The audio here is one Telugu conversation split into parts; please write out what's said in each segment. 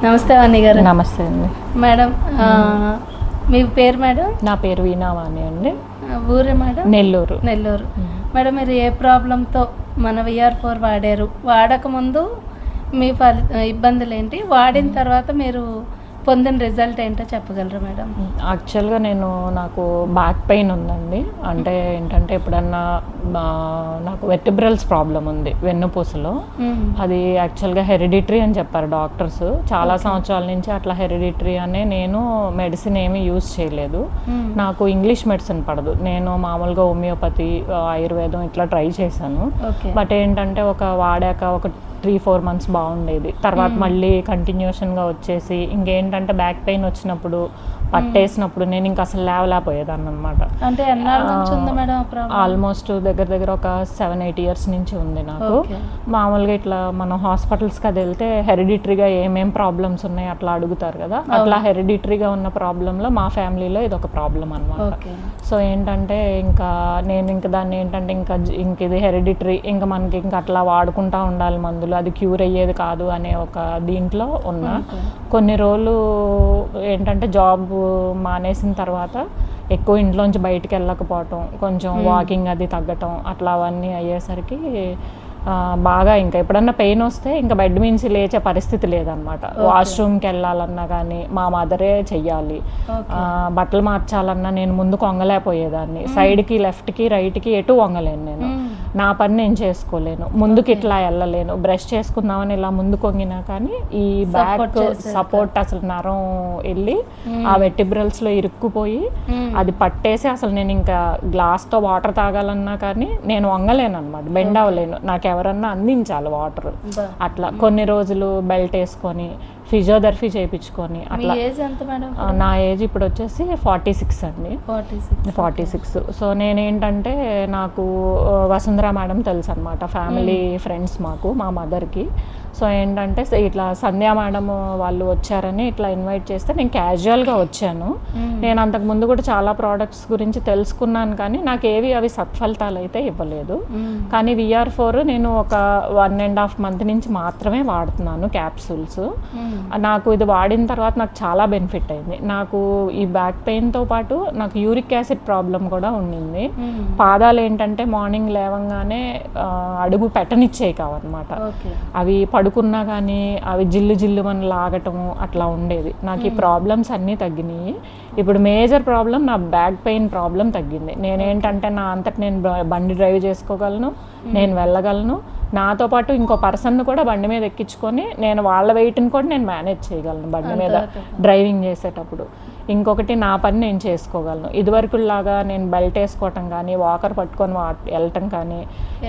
నమస్తే వాణి గారు. నమస్తే అండి మేడం, మీ పేరు మేడం? నా పేరు వీణావాణి అండి. ఊరే మేడం? నెల్లూరు. నెల్లూరు. మేడం, మీరు ఏ ప్రాబ్లంతో మన VR4 వాడారు? వాడకముందు మీ ఇబ్బందులు ఏంటి, వాడిన తర్వాత మీరు పొందిన రిజల్ట్ ఏంటో చెప్పగలరా మేడం? యాక్చువల్గా నాకు బ్యాక్ పెయిన్ ఉందండి. అంటే ఏంటంటే ఎప్పుడన్నా నాకు వెర్టిబ్రల్స్ ప్రాబ్లం ఉంది వెన్నుపూసలో. అది యాక్చువల్గా హెరిడిటరీ అని చెప్పారు డాక్టర్స్. చాలా సంవత్సరాల నుంచి అట్లా హెరిడిటరీ అనే నేను మెడిసిన్ ఏమీ యూజ్ చేయలేదు. నాకు ఇంగ్లీష్ మెడిసిన్ పడదు. నేను మామూలుగా హోమియోపతి, ఆయుర్వేదం ఇట్లా ట్రై చేశాను. బట్ ఏంటంటే వాడాక ఒక 3-4 months బాగుండేది. తర్వాత మళ్ళీ కంటిన్యూషన్గా వచ్చేసి ఇంకేంటంటే బ్యాక్ పెయిన్ వచ్చినప్పుడు పట్టేసినప్పుడు నేను ఇంకా అసలు లేవలేకపోయేదాన్ని అనమాట. అంటే ఆల్మోస్ట్ దగ్గర ఒక 7-8 years నుంచి ఉంది నాకు. మామూలుగా ఇట్లా మనం హాస్పిటల్స్కి అది వెళ్తే హెరిడిటరీగా ఏమేం ప్రాబ్లమ్స్ ఉన్నాయి అట్లా అడుగుతారు కదా. అట్లా హెరిడిటరీగా ఉన్న ప్రాబ్లంలో మా ఫ్యామిలీలో ఇది ఒక ప్రాబ్లం అనమాట. సో ఏంటంటే నేను దాన్ని ఏంటంటే ఇంక ఇది హెరిడిటరీ, ఇంకా మనకి ఇంకా అట్లా వాడుకుంటా ఉండాలి మందులు, అది క్యూర్ అయ్యేది కాదు అనే ఒక దీంట్లో ఉన్నా. కొన్ని రోజులు ఏంటంటే జాబ్ మానేసిన తర్వాత ఎక్కువ ఇంట్లోంచి బయటికి వెళ్ళకపోవటం, కొంచెం వాకింగ్ అది తగ్గటం, అట్లా అవన్నీ అయ్యేసరికి బాగా ఇంకా ఎప్పుడన్నా పెయిన్ వస్తే ఇంకా బెడ్ మించి లేచే పరిస్థితి లేదనమాట. వాష్రూమ్కి వెళ్ళాలన్నా కానీ మా మదరే చెయ్యాలి. బట్టలు మార్చాలన్నా నేను ముందుకు వంగలేకపోయేదాన్ని. సైడ్కి, లెఫ్ట్కి, రైట్కి ఎటు వంగలేను నేను. నా పని నేను చేసుకోలేను, ముందుకు ఇట్లా వెళ్ళలేను. బ్రష్ చేసుకుందామని ఇలా ముందుకు వంగినా కానీ ఈ బ్యాక్ సపోర్ట్ అసలు నరం వెళ్ళి ఆ వెర్టిబ్రల్స్లో ఇరుక్కుపోయి అది పట్టేసి అసలు నేను ఇంకా గ్లాస్తో వాటర్ తాగాలన్నా కానీ నేను వంగలేను అనమాట, బెండ్ అవ్వలేను. నాకు ఎవరన్నా అందించాలి వాటర్. అట్లా కొన్ని రోజులు బెల్ట్ వేసుకొని ఫిజియోథెరపీ చేయించుకొని అట్లా. నా ఏజ్ ఇప్పుడు వచ్చేసి 46 అండి. 46. సో నేనేంటంటే నాకు వసుంధర మేడం తెలుసు అనమాట, ఫ్యామిలీ ఫ్రెండ్స్ మాకు, మా మదర్కి. సో ఏంటంటే ఇట్లా సంధ్యా మేడం వాళ్ళు వచ్చారని ఇట్లా ఇన్వైట్ చేస్తే నేను క్యాజువల్గా వచ్చాను. నేను అంతకు ముందు కూడా చాలా ప్రోడక్ట్స్ గురించి తెలుసుకున్నాను కానీ నాకు అవి సత్ఫలితాలు అయితే ఇవ్వలేదు. కానీ VR4 నేను ఒక 1.5 month నుంచి మాత్రమే వాడుతున్నాను క్యాప్సూల్స్. నాకు ఇది వాడిన తర్వాత నాకు చాలా బెనిఫిట్ అయింది. నాకు ఈ బ్యాక్ పెయిన్తో పాటు నాకు యూరిక్ యాసిడ్ ప్రాబ్లం కూడా ఉండింది. పాదాలు ఏంటంటే మార్నింగ్ లేవంగానే అడుగు పెట్టనిచ్చేవి కావన్నమాట. అవి పడుకున్నా కానీ అవి జిల్లు అని లాగటము అట్లా ఉండేది. నాకు ఈ ప్రాబ్లమ్స్ అన్నీ తగ్గినాయి. ఇప్పుడు మేజర్ ప్రాబ్లం నా బ్యాక్ పెయిన్ ప్రాబ్లం తగ్గింది. నేనేంటంటే నా అంతటి నేను బండి డ్రైవ్ చేసుకోగలను, నేను వెళ్ళగలను. నాతో పాటు ఇంకో పర్సన్ను కూడా బండి మీద ఎక్కించుకొని నేను వాళ్ళ వెయిట్ని కూడా నేను మేనేజ్ చేయగలను బండి మీద డ్రైవింగ్ చేసేటప్పుడు. ఇంకొకటి నా పని నేను చేసుకోగలను. ఇదివరకులాగా నేను బెల్ట్ వేసుకోవటం కానీ, వాకర్ పట్టుకొని వెళ్ళటం కానీ,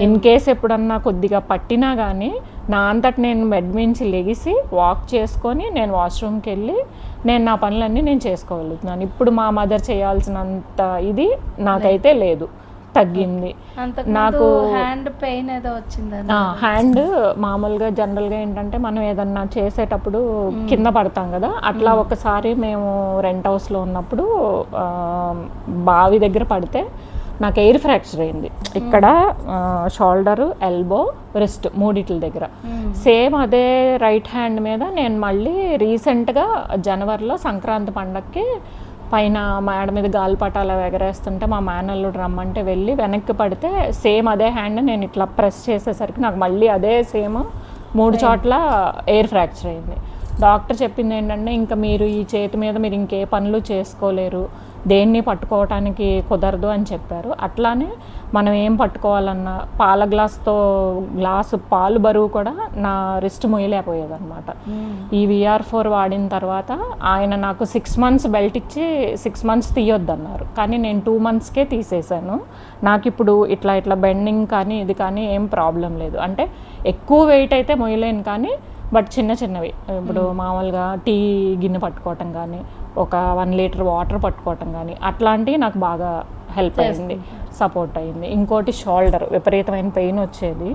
ఇన్ కేస్ ఎప్పుడన్నా కొద్దిగా పట్టినా కానీ నా అంతటి నేను బెడ్ మించి లెగిసి వాక్ చేసుకొని నేను వాష్రూమ్కి వెళ్ళి నేను నా పనులన్నీ నేను చేసుకోగలుగుతున్నాను. ఇప్పుడు మా మదర్ చేయాల్సినంత ఇది నాకైతే లేదు, తగ్గింది. నాకు హ్యాండ్ పెయిన్ ఏదో వచ్చింది. హ్యాండ్ మామూలుగా జనరల్గా ఏంటంటే మనం ఏదన్నా చేసేటప్పుడు కింద పడతాం కదా, అట్లా ఒకసారి మేము రెంట్ హౌస్లో ఉన్నప్పుడు బావి దగ్గర పడితే నాకు ఎయిర్ ఫ్రాక్చర్ అయింది. ఇక్కడ షోల్డరు, ఎల్బో, రిస్ట్ మూడిట్ల దగ్గర. సేమ్ అదే రైట్ హ్యాండ్ మీద నేను మళ్ళీ రీసెంట్గా జనవరిలో సంక్రాంతి పండగకి పైన మేడ మీద గాలిపటాలు ఎగరేస్తుంటే మా మేనల్లుడు రమ్మంటే వెళ్ళి వెనక్కి పడితే సేమ్ అదే హ్యాండ్ నేను ఇట్లా ప్రెస్ చేసేసరికి నాకు మళ్ళీ అదే సేమ్ 3 చోట్ల ఎయిర్ ఫ్రాక్చర్ అయింది. డాక్టర్ చెప్పింది ఏంటంటే ఇంకా మీరు ఈ చేతి మీద మీరు ఇంకే పనులు చేసుకోలేరు, దేన్ని పట్టుకోవటానికి కుదరదు అని చెప్పారు. అట్లానే మనం ఏం పట్టుకోవాలన్నా పాల గ్లాసు పాలు బరువు కూడా నా రిస్ట్ మొయ్యలేకపోయేదన్నమాట. ఈ VR4 వాడిన తర్వాత ఆయన నాకు 6 months బెల్ట్ ఇచ్చి 6 months తీయొద్దన్నారు. కానీ నేను 2 monthsకే తీసేశాను. నాకు ఇప్పుడు ఇట్లా బెండింగ్ కానీ ఇది కానీ ఏం ప్రాబ్లం లేదు. అంటే ఎక్కువ వెయిట్ అయితే మొయ్యలేను కానీ బట్ చిన్నవి ఇప్పుడు మామూలుగా టీ గిన్నె పట్టుకోవటం కానీ, ఒక 1 liter వాటర్ పట్టుకోవటం కానీ అట్లాంటివి నాకు బాగా హెల్ప్ అయింది, సపోర్ట్ అయింది. ఇంకోటి షోల్డర్ విపరీతమైన పెయిన్ వచ్చేది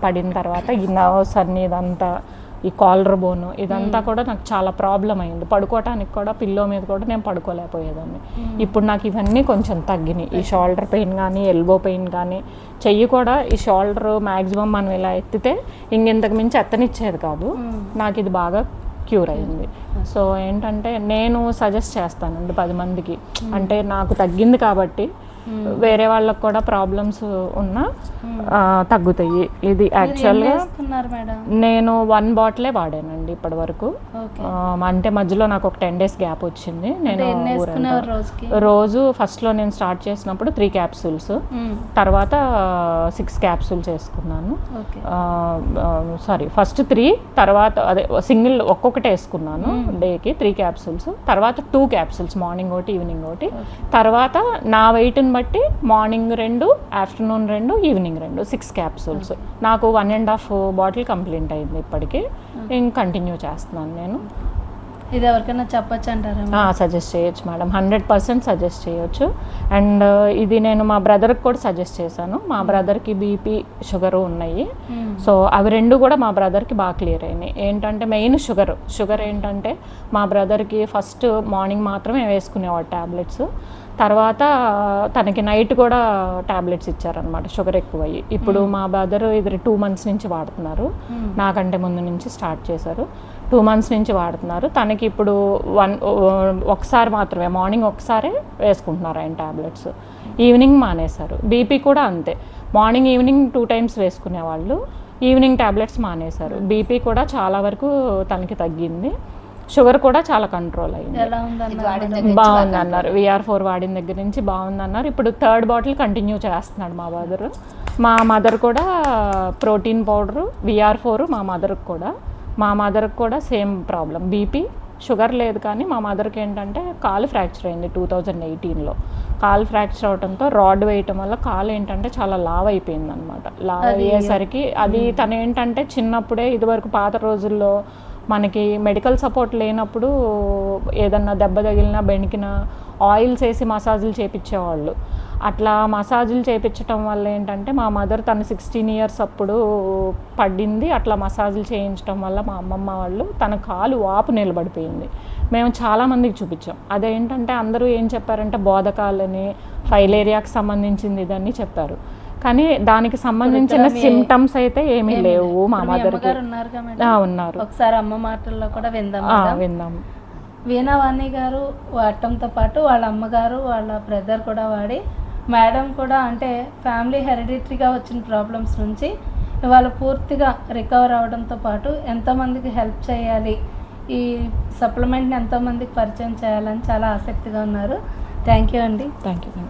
పడిన తర్వాత. ఈ నర్వ్స్ అన్నీ ఇదంతా ఈ కాలర్ బోన్ ఇదంతా కూడా నాకు చాలా ప్రాబ్లం అయింది. పడుకోవటానికి కూడా పిల్లో మీద కూడా నేను పడుకోలేకపోయేదాన్ని. ఇప్పుడు నాకు ఇవన్నీ కొంచెం తగ్గినాయి. ఈ షోల్డర్ పెయిన్ కానీ, ఎల్బో పెయిన్ కానీ, చెయ్యి కూడా ఈ షోల్డర్ మ్యాక్సిమం మనం ఇలా ఎత్తితే ఇంకెంతకు మించి ఎత్తనిచ్చేది కాదు. నాకు ఇది బాగా క్యూర్ అయింది. సో ఏంటంటే నేను సజెస్ట్ చేస్తానండి 10 మందికి, అంటే నాకు తగ్గింది కాబట్టి వేరే వాళ్ళకి కూడా ప్రాబ్లమ్స్ ఉన్నా తగ్గుతాయి. ఇది యాక్చువల్గా నేను 1 బాటిలే వాడానండి ఇప్పటి వరకు. అంటే మధ్యలో నాకు ఒక 10 days గ్యాప్ వచ్చింది. నేను రోజు ఫస్ట్లో నేను స్టార్ట్ చేసినప్పుడు 3 క్యాప్సూల్స్, తర్వాత 6 క్యాప్సూల్స్ వేసుకున్నాను. సారీ, ఫస్ట్ 3, తర్వాత అదే సింగిల్ ఒక్కొక్కటి వేసుకున్నాను డేకి 3 క్యాప్సూల్స్, తర్వాత 2 క్యాప్సూల్స్ మార్నింగ్ ఒకటి ఈవినింగ్ ఒకటి, తర్వాత నా వెయిట్ని బట్టి మార్నింగ్ 2, ఆఫ్టర్నూన్ 2, ఈవినింగ్ 2, 6 క్యాప్సూల్స్. నాకు 1.5 బాటిల్ కంప్లీట్ అయింది ఇప్పటికి. ఇంక కంటిన్యూ చేస్తున్నాను నేను. ఇది ఎవరికైనా చెప్పచ్చు అంటారా? సజెస్ట్ చేయొచ్చు మేడం, 100% సజెస్ట్ చేయొచ్చు. అండ్ ఇది నేను మా బ్రదర్కి కూడా సజెస్ట్ చేశాను. మా బ్రదర్కి బీపీ, షుగరు ఉన్నాయి. సో అవి 2 కూడా మా బ్రదర్కి బాగా క్లియర్ అయినాయి. ఏంటంటే మెయిన్ షుగర్ ఏంటంటే మా బ్రదర్కి ఫస్ట్ మార్నింగ్ మాత్రమే వేసుకునేవాడు ట్యాబ్లెట్స్, తర్వాత తనకి నైట్ కూడా ట్యాబ్లెట్స్ ఇచ్చారనమాట షుగర్ ఎక్కువయ్యి. ఇప్పుడు మా బ్రదర్ ఇది 2 months నుంచి వాడుతున్నారు, నాకంటే ముందు నుంచి స్టార్ట్ చేశారు. 2 months నుంచి వాడుతున్నారు. తనకి ఇప్పుడు ఒకసారి మాత్రమే, మార్నింగ్ ఒకసారి వేసుకుంటున్నారు ఆయన ట్యాబ్లెట్స్, ఈవినింగ్ మానేశారు. బీపీ కూడా అంతే, మార్నింగ్ ఈవినింగ్ 2 times వేసుకునేవాళ్ళు, ఈవినింగ్ ట్యాబ్లెట్స్ మానేశారు. బీపీ కూడా చాలా వరకు తనకి తగ్గింది, షుగర్ కూడా చాలా కంట్రోల్ అయింది. బాగుంది అన్నారు, VR4 వాడిన దగ్గర నుంచి బాగుంది అన్నారు. ఇప్పుడు 3rd బాటిల్ కంటిన్యూ చేస్తున్నాడు మా బ్రదర్. మా మదర్ కూడా ప్రోటీన్ పౌడరు, VR4 మా మదర్కి కూడా సేమ్ ప్రాబ్లం, బీపీ, షుగర్ లేదు. కానీ మా మదర్కి ఏంటంటే కాలు ఫ్రాక్చర్ అయింది 2018లో. కాలు ఫ్రాక్చర్ అవడంతో రాడ్ వేయటం వల్ల కాలు ఏంటంటే చాలా లావ్ అయిపోయింది అనమాట. లావ్ అయ్యేసరికి అది తను ఏంటంటే చిన్నప్పుడే, ఇదివరకు పాత రోజుల్లో మనకి మెడికల్ సపోర్ట్ లేనప్పుడు ఏదన్నా దెబ్బ తగిలినా బెణికినా ఆయిల్స్ వేసి మసాజులు చేయించేవాళ్ళు. అట్లా మసాజులు చేయించడం వల్ల ఏంటంటే మా మదర్ తను 16 years అప్పుడు పడింది. అట్లా మసాజులు చేయించడం వల్ల మా అమ్మమ్మ వాళ్ళు తన కాలు వాపు నిలబడిపోయింది. మేము చాలామందికి చూపించాం. అదేంటంటే అందరూ ఏం చెప్పారంటే బోధకాలని, ఫైలేరియాకి సంబంధించింది ఇదని చెప్పారు. కానీ దానికి సంబంధించిన సిమ్టమ్స్ అయితే ఏమీ లేవు. మా మదర్కి ఉన్నారు. ఒకసారి అమ్మ మాటల్లో కూడా విందాం. వీణావాణి గారు వాడటంతో పాటు వాళ్ళ అమ్మగారు, వాళ్ళ బ్రదర్ కూడా వాడి, మేడం కూడా అంటే ఫ్యామిలీ హెరిడిటరీగా వచ్చిన ప్రాబ్లమ్స్ నుంచి ఇవాళ పూర్తిగా రికవర్ అవడంతో పాటు ఎంతోమందికి హెల్ప్ చేయాలి, ఈ సప్లిమెంట్ని ఎంతోమందికి పరిచయం చేయాలని చాలా ఆసక్తిగా ఉన్నారు. థ్యాంక్ యూ అండి. Thank you.